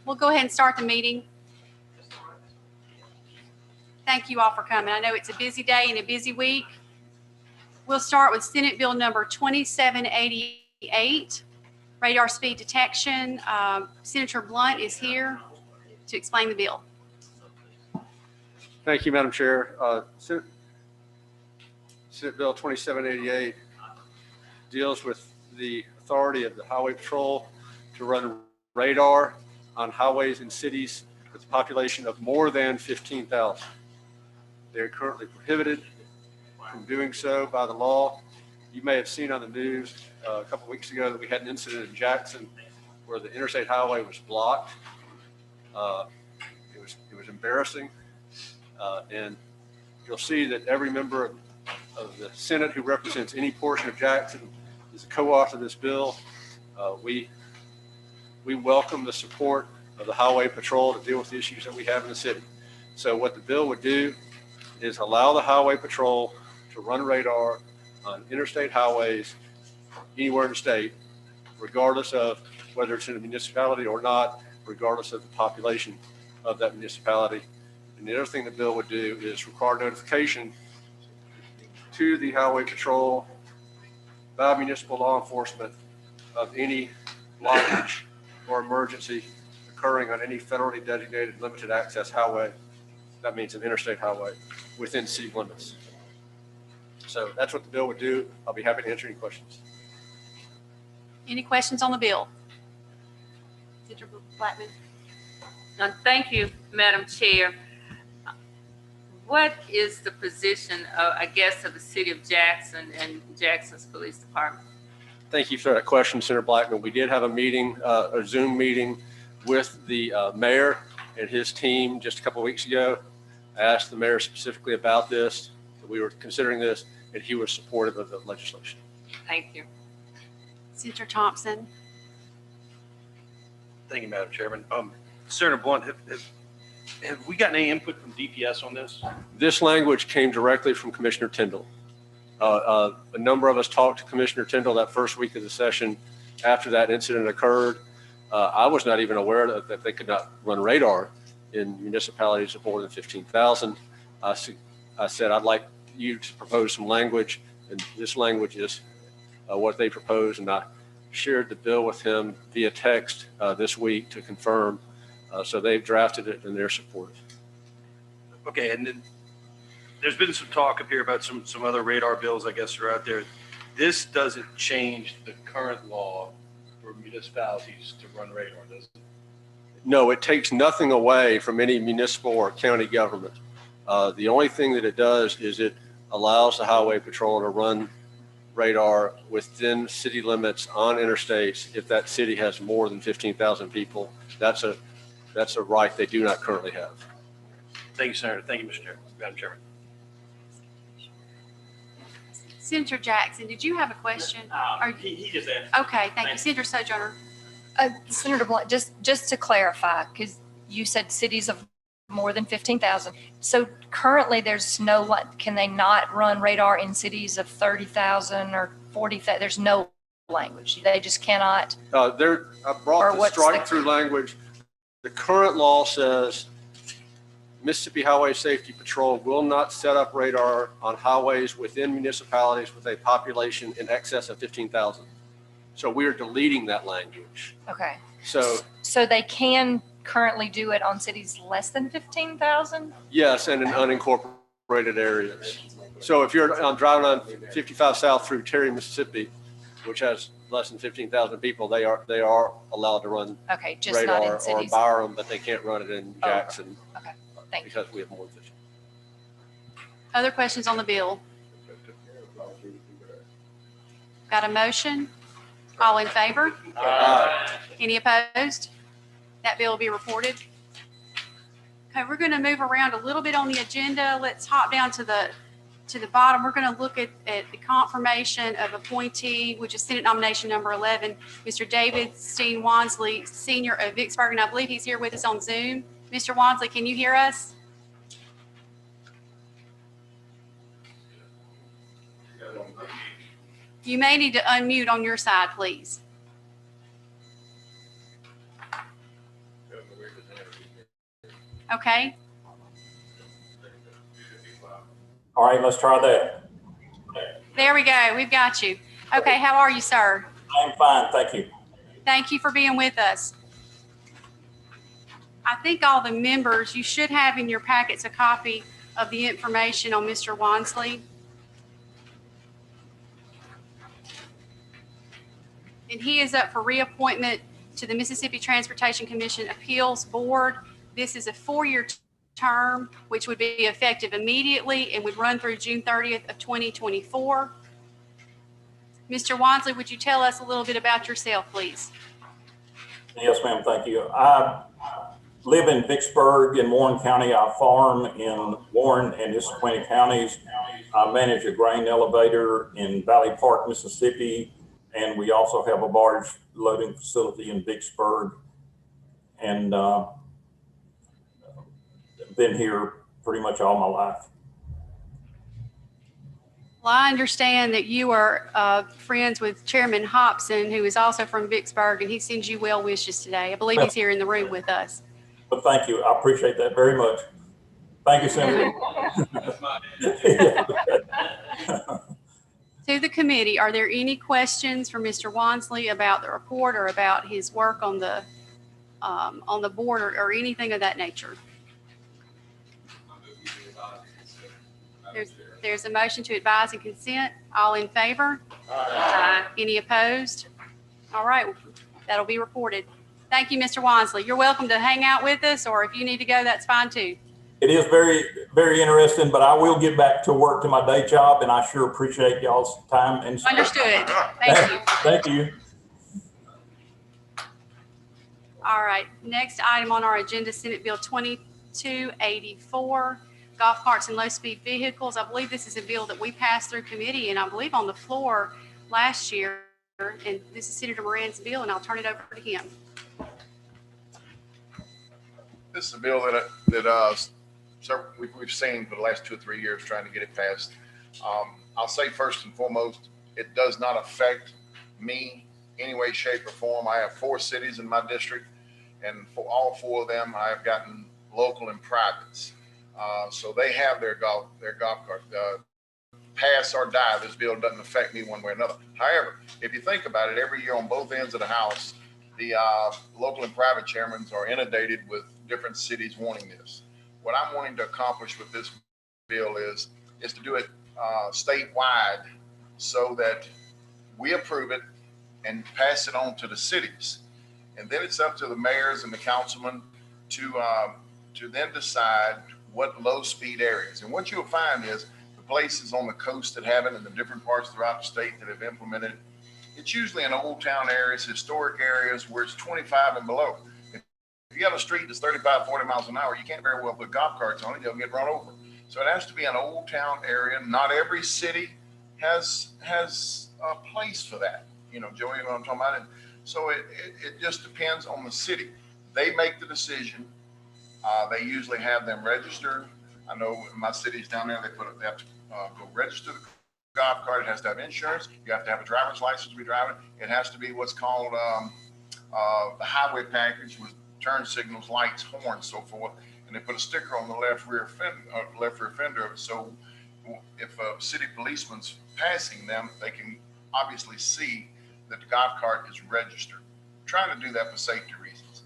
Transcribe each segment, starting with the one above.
We'll go ahead and start the meeting. Thank you all for coming. I know it's a busy day and a busy week. We'll start with Senate Bill number 2788, radar speed detection. Senator Blunt is here to explain the bill. Thank you, Madam Chair. Senate Bill 2788 deals with the authority of the Highway Patrol to run radar on highways in cities with a population of more than 15,000. They're currently prohibited from doing so by the law. You may have seen on the news a couple of weeks ago that we had an incident in Jackson where the interstate highway was blocked. It was embarrassing. And you'll see that every member of the Senate who represents any portion of Jackson is a co-author of this bill. We welcome the support of the Highway Patrol to deal with the issues that we have in the city. So what the bill would do is allow the Highway Patrol to run radar on interstate highways anywhere in the state, regardless of whether it's in a municipality or not, regardless of the population of that municipality. And the other thing the bill would do is require notification to the Highway Patrol by municipal law enforcement of any blockage or emergency occurring on any federally designated limited access highway. That means an interstate highway within city limits. So that's what the bill would do. I'll be happy to answer any questions. Any questions on the bill? Senator Blackman. Thank you, Madam Chair. What is the position of, I guess, of the city of Jackson and Jackson's Police Department? Thank you for that question, Senator Blackman. We did have a meeting, a Zoom meeting with the mayor and his team just a couple of weeks ago. I asked the mayor specifically about this, that we were considering this, and he was supportive of the legislation. Thank you. Senator Thompson. Thank you, Madam Chairman. Senator Blunt, have we gotten any input from DPS on this? This language came directly from Commissioner Tyndall. A number of us talked to Commissioner Tyndall that first week of the session after that incident occurred. I was not even aware that they could not run radar in municipalities of more than 15,000. I said, I'd like you to propose some language, and this language is what they proposed, and I shared the bill with him via text this week to confirm. So they've drafted it and they're supportive. Okay, and then there's been some talk up here about some other radar bills, I guess, are out there. This doesn't change the current law for municipalities to run radar, does it? No, it takes nothing away from any municipal or county government. The only thing that it does is it allows the Highway Patrol to run radar within city limits on interstates if that city has more than 15,000 people. That's a right they do not currently have. Thank you, Senator. Thank you, Mr. Chair. Madam Chairman. Senator Jackson, did you have a question? He just asked. Okay, thank you. Senator Sojourner. Senator Blunt, just to clarify, because you said cities of more than 15,000. So currently there's no, can they not run radar in cities of 30,000 or 40,000? There's no language. They just cannot. I brought the strike through language. The current law says Mississippi Highway Safety Patrol will not set up radar on highways within municipalities with a population in excess of 15,000. So we are deleting that language. Okay. So they can currently do it on cities less than 15,000? Yes, and in unincorporated areas. So if you're driving on 55 South through Terry, Mississippi, which has less than 15,000 people, they are allowed to run just radar not in cities. or Byram, but they can't run it in Jackson. Okay. Thank you. Because we have more than 15. Other questions on the bill? Got a motion? All in favor? Any opposed? That bill will be reported. Okay, we're going to move around a little bit on the agenda. Let's hop down to the bottom. We're going to look at the confirmation of appointee, which is Senate nomination number 11, Mr. David Steen Wansley, Senior of Vicksburg, and I believe he's here with us on Zoom. Mr. Wansley, can you hear us? You may need to unmute on your side, please. Okay, All right, let's try that. there we go. We've got you. Okay, how are you, sir? I'm fine, thank you. Thank you for being with us. I think all the members, you should have in your packets a copy of the information on Mr. Wansley. And he is up for reappointment to the Mississippi Transportation Commission Appeals Board. This is a 4-year term, which would be effective immediately and would run through June 30th of 2024. Mr. Wansley, would you tell us a little bit about yourself, please? Yes, ma'am, thank you. I live in Vicksburg in Warren County. I farm in Warren and Issaquah counties. I manage a grain elevator in Valley Park, Mississippi, and we also have a barge loading facility in Vicksburg. And been here pretty much all my life. Well, I understand that you are friends with Chairman Hobson, who is also from Vicksburg, and he sends you well wishes today. I believe he's here in the room with us. But thank you, I appreciate that very much. Thank you, Senator. To the committee, are there any questions for Mr. Wansley about the report or about his work on the board or anything of that nature? There's a motion to advise and consent. All in favor? Aye. Any opposed? All right, that'll be reported. Thank you, Mr. Wansley. You're welcome to hang out with us, or if you need to go, that's fine too. It is very, very interesting, but I will get back to work to my day job, and I sure appreciate y'all's time and support. Understood. Thank you. Thank you. All right, next item on our agenda, Senate Bill 2284, golf carts and low-speed vehicles. I believe this is a bill that we passed through committee and I believe on the floor last year. And this is Senator Moran's bill, and I'll turn it over to him. This is a bill that we've seen for the last 2 or 3 years trying to get it passed. I'll say first and foremost, it does not affect me any way, shape, or form. I have 4 cities in my district, and for all 4 of them, I have gotten local and privates. So they have their golf cart. Pass or die, this bill doesn't affect me one way or another. However, if you think about it, every year on both ends of the House, the local and private chairmen are inundated with different cities wanting this. What I'm wanting to accomplish with this bill is to do it statewide so that we approve it and pass it on to the cities. And then it's up to the mayors and the councilmen to then decide what low speed areas. And what you'll find is the places on the coast that have it and the different parts throughout the state that have implemented it, it's usually in old town areas, historic areas where it's 25 and below. If you have a street that's 35, 40 miles an hour, you can't very well put golf carts on it, you'll get run over. So it has to be an old town area. Not every city has a place for that. You know, Joey, what I'm talking about? So it just depends on the city. They make the decision. They usually have them register. I know in my cities down there, they have to go register the golf cart. It has to have insurance. You have to have a driver's license to be driving. It has to be what's called the highway package with turn signals, lights, horns, so forth. And they put a sticker on the left rear fender of it. So if a city policeman's passing them, they can obviously see that the golf cart is registered. I'm trying to do that for safety reasons.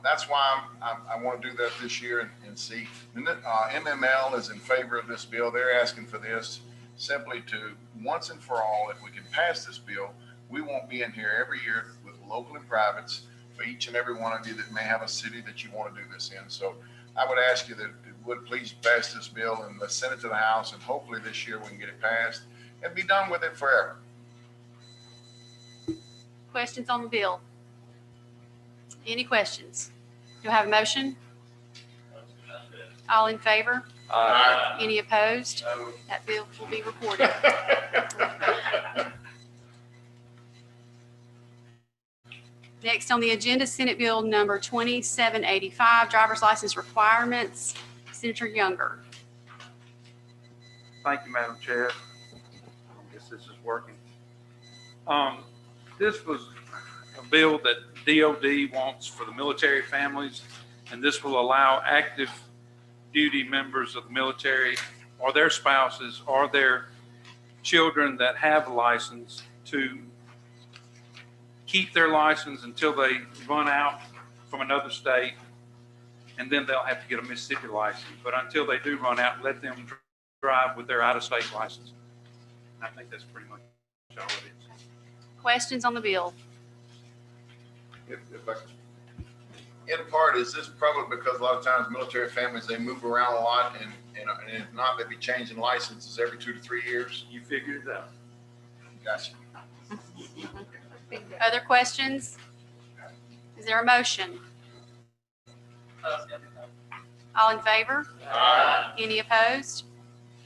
That's why I want to do that this year and see. And MML is in favor of this bill. They're asking for this simply to, once and for all, if we can pass this bill, we won't be in here every year with local and privates for each and every one of you that may have a city that you want to do this in. So I would ask you that you would please pass this bill and let's send it to the House, and hopefully this year we can get it passed and be done with it forever. Questions on the bill? Any questions? Do I have a motion? All in favor? Aye. Any opposed? That bill will be reported. Next on the agenda, Senate Bill number 2785, driver's license requirements. Senator Younger. Thank you, Madam Chair. I guess this is working. This was a bill that DOD wants for the military families And this will allow active duty members of the military or their spouses or their children that have a license to keep their license until they run out from another state, and then they'll have to get a Mississippi license. But until they do run out, let them drive with their out-of-state license. And I think that's pretty much all it is. Questions on the bill? In part, is this probably because a lot of times military families, they move around a lot and if not, they'd be changing licenses every 2 to 3 years? You figured it out. Gotcha. Other questions? Is there a motion? All in favor? Any opposed?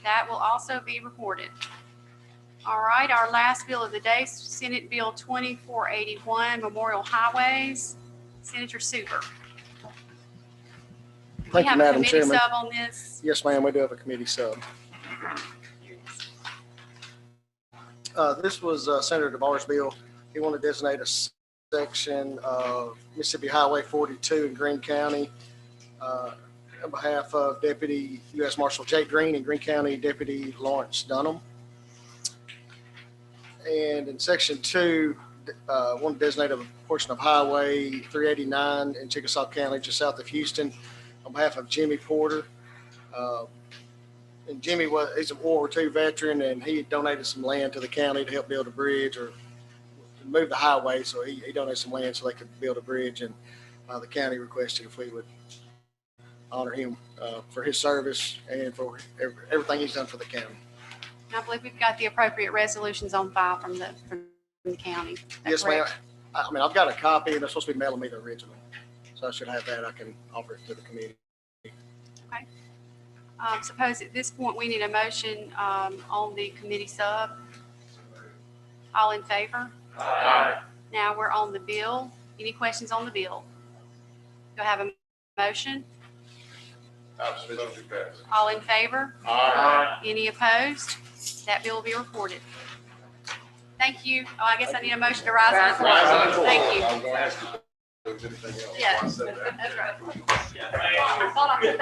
That will also be recorded. All right, our last bill of the day, Senate Bill 2481, Memorial Highways. Senator Super. Thank you, Madam We have a committee Chairman. sub on this. Yes, ma'am, we do have a committee sub. This was Senator DeBar's bill. He wanted to designate a section of Mississippi Highway 42 in Greene County on behalf of Deputy U.S. Marshal Jake Green and Greene County Deputy Lawrence Dunham. And in Section 2, want to designate a portion of Highway 389 in Chickasaw County, just south of Houston, on behalf of Jimmy Porter. And Jimmy he's a World War II veteran, and he donated some land to the county to help build a bridge or move the highway. So he donated some land so they could build a bridge, and the county requested if we would honor him for his service and for everything he's done for the county. I believe we've got the appropriate resolutions on file from the county. Is that Yes, ma'am. correct? I mean, I've got a copy, and they're supposed to be mailing me the original. So I should have that. I can offer it to the committee. Suppose at this point, we need a motion on the committee sub. All in favor? Now we're on the bill. Any questions on the bill? Do I have a motion? All in favor? Any opposed? That bill will be reported. Thank you. Oh, I guess I need a motion to rise on the floor. Thank you. I was gonna ask you if there was anything else. Yeah, I said that. that's right. Hold on.